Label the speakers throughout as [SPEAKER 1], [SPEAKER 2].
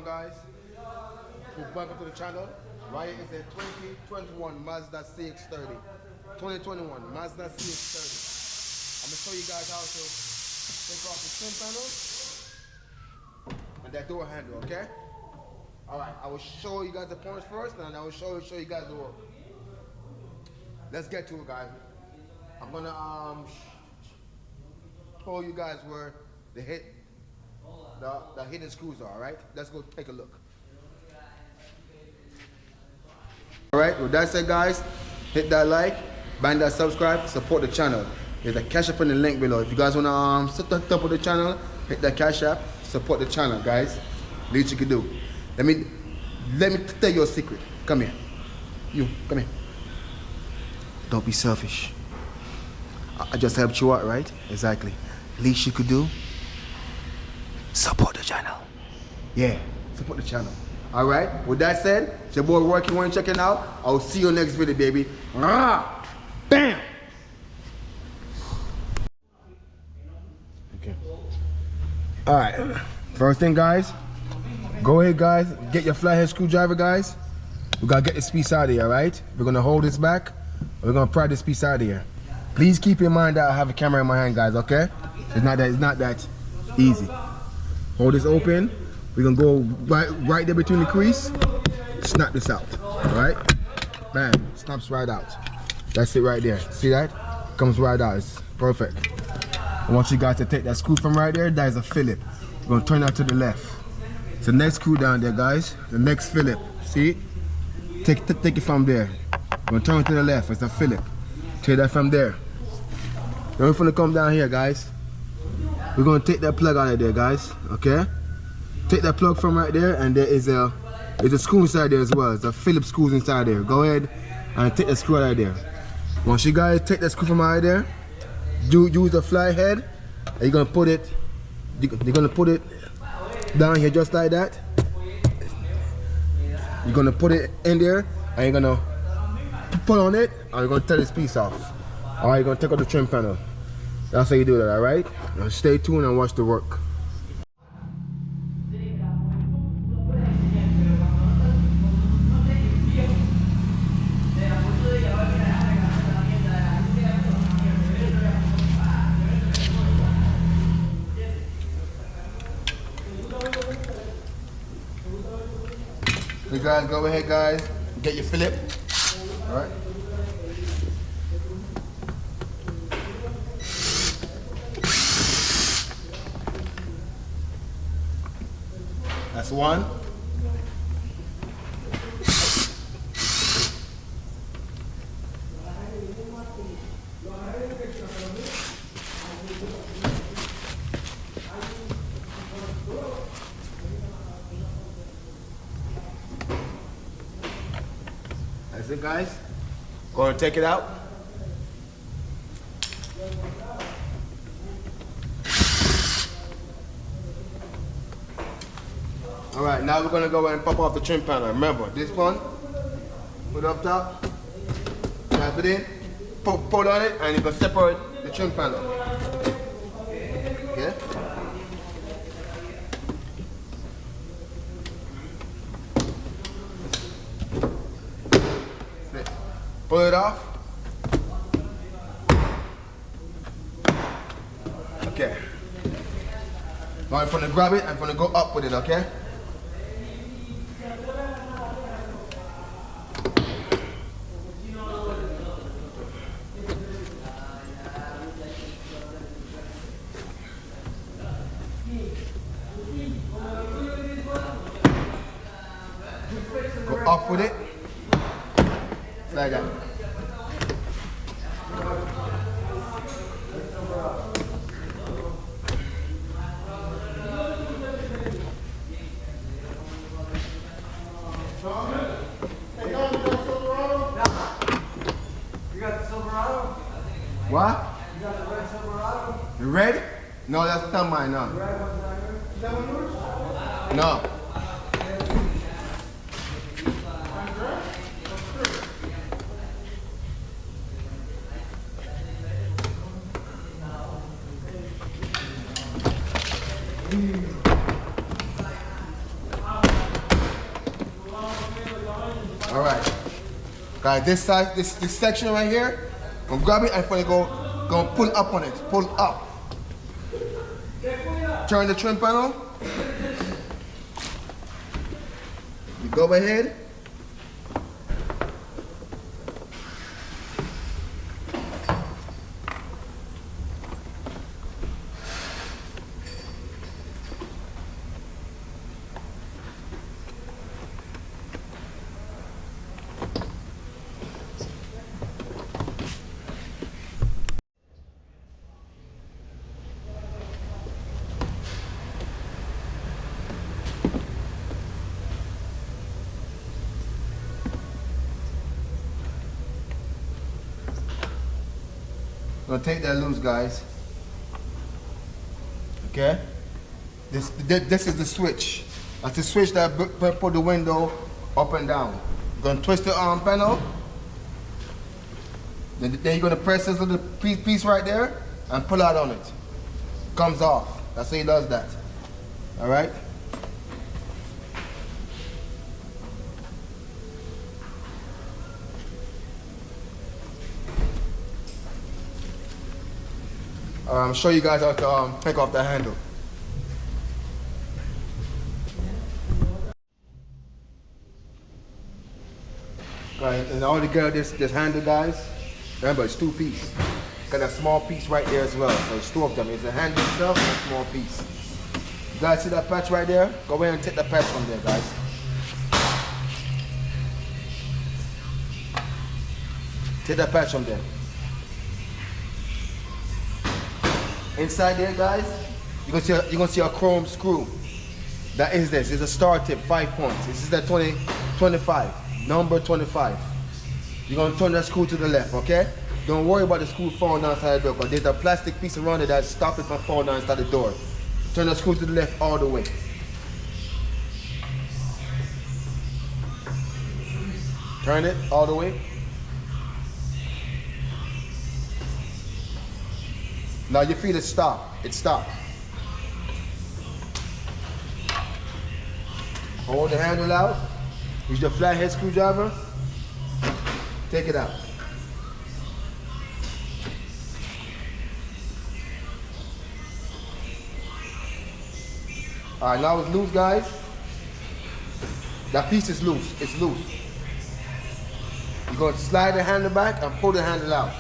[SPEAKER 1] guys? Welcome to the channel. Right here is a 2021 Mazda CX-30. 2021 Mazda CX-30. I'm gonna show you guys how to take off the trim panel and that door handle, okay? Alright, I will show you guys the points first, and I will show you guys the work. Let's get to it, guys. I'm gonna show you guys where the hidden screws are, alright? Let's go take a look. Alright, with that said, guys, hit that like, bang that subscribe, support the channel. There's a cash app in the link below. If you guys wanna sit on top of the channel, hit that cash app, support the channel, guys. Least you can do. Let me tell you a secret. Come here. You, come here. Don't be selfish. I just helped you out, right? Exactly. Least you could do, support the channel. Yeah, support the channel. All right, with that said, it's your boy Roy. You want to check it out? I'll see you next video, baby. Ah, bam. Okay. All right. First thing, guys, go ahead, guys. Get your flathead screwdriver, guys. We gotta get this piece out of here, all right? We're gonna hold this back. We're gonna pry this piece out of here. Please keep in mind that I have a camera in my hand, guys. Okay? It's not that easy. Hold this open. We're gonna go right there between the crease. Snap this out. Alright? Bam. Snaps right out. That's it right there. See that? Comes right out. It's perfect. I want you guys to take that screw from right there. That is a Phillip. We're gonna turn that to the left. It's the next screw down there, guys. The next Phillip. See? Take it from there. We're gonna turn it to the left. It's a Phillip. Take that from there. Then we're gonna come down here, guys. We're gonna take that plug out of there, guys. Okay? Take that plug from right there, and there is a screw inside there as well. It's a Phillips screws inside there. Go ahead and take the screw out of there. Once you guys take that screw from out of there, use the fly head, and you're gonna put it down here just like that. You're gonna put it in there, and you're gonna pull on it, and you're gonna tear this piece off. Alright, you're gonna take out the trim panel. That's how you do that, alright? Now stay tuned and watch the work. You guys, go ahead, guys. Get your Phillip. Alright. That's one. That's it, guys. Go and take it out. Alright, now we're gonna go and pop off the trim panel. Remember, this one, put it up top, tap it in, pull on it, and you're gonna separate the trim panel. Okay? Pull it off. Okay. Now I'm gonna grab it, I'm gonna go up with it, okay? Go up with it. Like that.
[SPEAKER 2] You got the Silverado?
[SPEAKER 1] What?
[SPEAKER 2] You got the red Silverado?
[SPEAKER 1] You ready? No, that's not mine, no.
[SPEAKER 2] The red one's not yours? Is that one yours?
[SPEAKER 1] No. Guys, this side, this section right here, gonna grab it and gonna pull up on it. Pull up. Turn the trim panel. You go ahead. Gonna take that loose, guys. Okay. This is the switch. That's the switch that put the window up and down. Gonna twist the arm panel. Then you're gonna press this little piece right there and pull out on it. Comes off. That's how he does that. All right. I'm show you guys how to take off the handle. Alright, and all together this handle, guys. Remember, it's 2 pieces. Got a small piece right there as well. So it's 2 of them. It's the handle itself and a small piece. You guys see that patch right there? Go ahead and take the patch from there, guys. Take that patch from there. Inside there, guys, you're gonna see a chrome screw. That is this. It's a star tip, 5 points. This is the 25, number 25. You're gonna turn that screw to the left, okay? Don't worry about the screw falling outside the door, because there's a plastic piece around it that stops it from falling outside the door. Turn the screw to the left all the way. Turn it all the way. Now you feel it stop. It stopped. Hold the handle out. Use your flathead screwdriver. Take it out. All right, now it's loose, guys. That piece is loose. It's loose. You're going to slide the handle back and pull the handle out.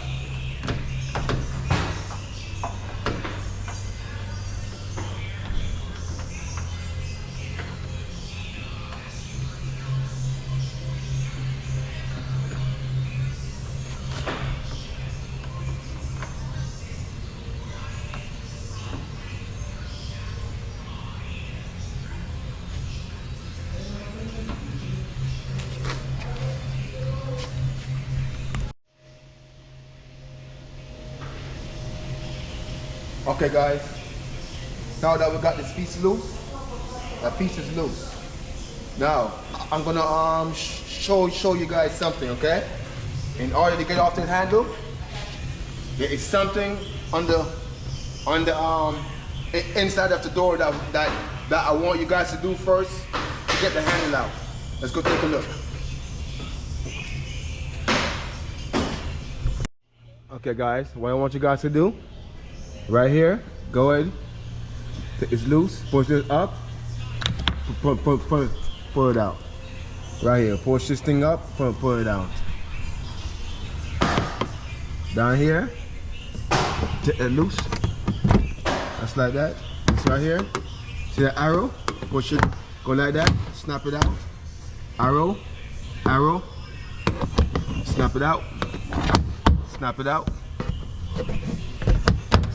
[SPEAKER 1] Okay, guys, now that we got this piece loose, that piece is loose. Now, I'm gonna show you guys something, okay? In order to get off this handle, there is something on the inside of the door that I want you guys to do first to get the handle out. Let's go take a look. Okay, guys, what I want you guys to do, right here, go ahead, it's loose, push it up, pull it out. Right here, push this thing up, pull it out. Down here, take it loose, just like that. It's right here, see the arrow, push it, go like that, snap it out. Arrow, arrow, snap it out, snap it out.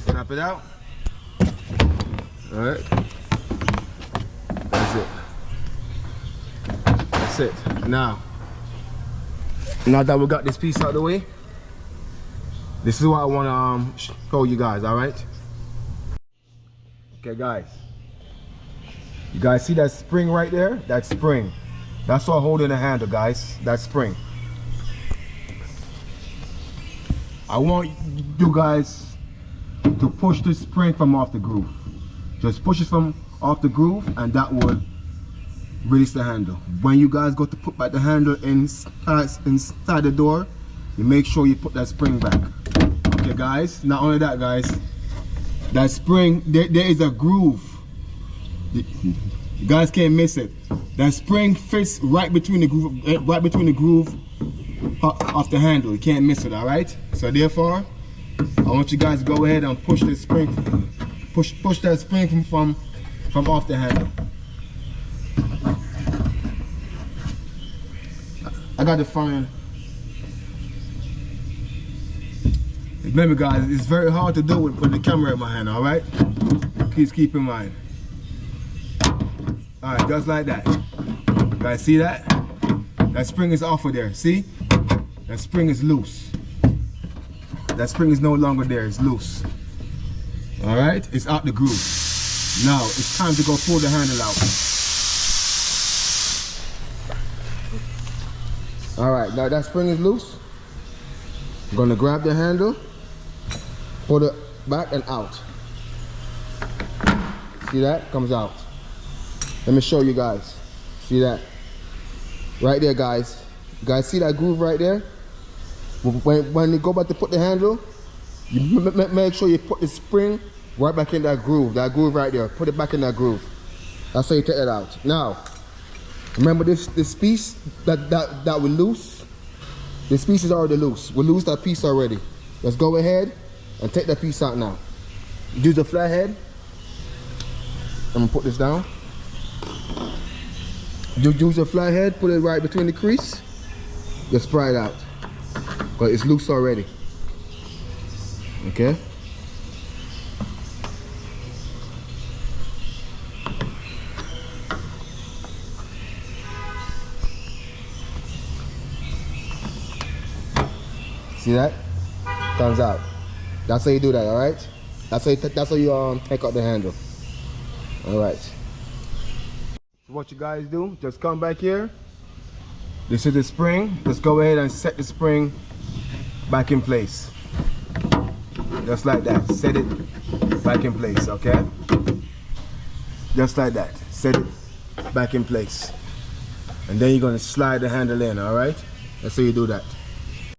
[SPEAKER 1] Snap it out. All right. That's it. That's it. Now that we got this piece out of the way, this is what I want to show you guys. All right. Okay, guys. You guys see that spring right there? That spring. That's what holding the handle, guys. That spring. I want you guys to push this spring from off the groove. Just push it from off the groove, and that will release the handle. When you guys go to put back the handle inside the door, you make sure you put that spring back. Okay guys, not only that guys, that spring, there is a groove. You guys can't miss it. That spring fits right between the groove of the handle. You can't miss it, all right? So therefore, I want you guys to go ahead and push the spring, push that spring from off the handle. I got to find. Remember guys, it's very hard to do with the camera in my hand, all right? Please keep in mind. All right, just like that. Guys, see that? That spring is off of there, see? That spring is loose. That spring is no longer there, it's loose. All right, it's out the groove. Now, it's time to go pull the handle out. All right, now that spring is loose. I'm gonna grab the handle, pull it back and out. See that? Comes out. Let me show you guys. See that? Right there, guys. You guys see that groove right there? When you go back to put the handle, you make sure you put the spring right back in that groove right there. Put it back in that groove. That's how you take it out. Now, remember this piece that we loose? This piece is already loose. We lose that piece already. Let's go ahead and take that piece out now. Use the flathead. I'm gonna put this down. Use the flathead, put it right between the crease. Just pry it out. But it's loose already. Okay? See that? Comes out. That's how you do that, alright? That's how you take out the handle. Alright. So what you guys do, just come back here. This is the spring. Just go ahead and set the spring back in place. Just like that. Set it back in place, okay? Just like that. Set it back in place. And then you're gonna slide the handle in, alright? That's how you do that.